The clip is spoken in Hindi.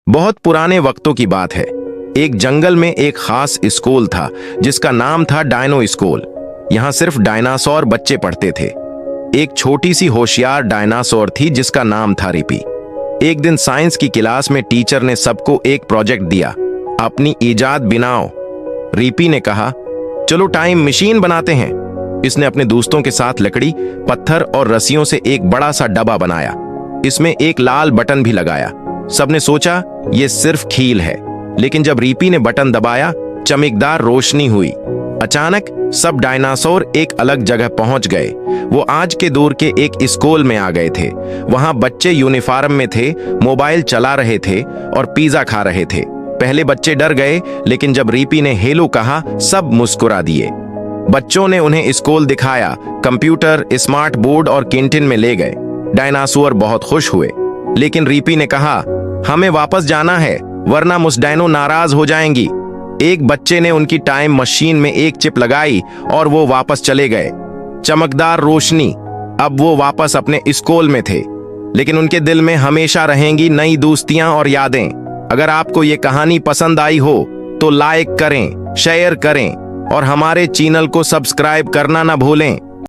बहुत पुराने वक्तों की बात है। एक जंगल में एक खास स्कूल था जिसका नाम था डायनो स्कूल। यहाँ सिर्फ डायनासोर बच्चे पढ़ते थे। एक छोटी सी होशियार डायनासोर थी जिसका नाम था रिपी। एक दिन साइंस की क्लास में टीचर ने सबको एक प्रोजेक्ट दिया, अपनी इजाद बनाओ। रिपी ने कहा, चलो टाइम मशीन बनाते हैं। इसने अपने दोस्तों के साथ लकड़ी, पत्थर और रस्सियों से एक बड़ा सा डब्बा बनाया। इसमें एक लाल बटन भी लगाया। सबने सोचा ये सिर्फ खील है, लेकिन जब रिपी ने बटन दबाया, चमकदार रोशनी हुई। अचानक सब डायनासोर एक अलग जगह पहुंच गए। वो आज के दौर के एक स्कूल में आ गए थे। वहां बच्चे यूनिफॉर्म में थे, मोबाइल चला रहे थे और पिज्जा खा रहे थे। पहले बच्चे डर गए, लेकिन जब रिपी ने हेलो कहा, सब मुस्कुरा दिए। बच्चों ने उन्हें स्कूल दिखाया, कंप्यूटर, स्मार्ट बोर्ड और कैंटीन में ले गए। डायनासोर बहुत खुश हुए, लेकिन रिपी ने कहा, हमें वापस जाना है, वरना मुस्डाइनो नाराज हो जाएंगी। एक बच्चे ने उनकी टाइम मशीन में एक चिप लगाई और वो वापस चले गए। चमकदार रोशनी। अब वो वापस अपने स्कूल में थे, लेकिन उनके दिल में हमेशा रहेंगी नई दोस्तियां और यादें। अगर आपको ये कहानी पसंद आई हो तो लाइक करें, शेयर करें और हमारे चैनल को सब्सक्राइब करना ना भूलें।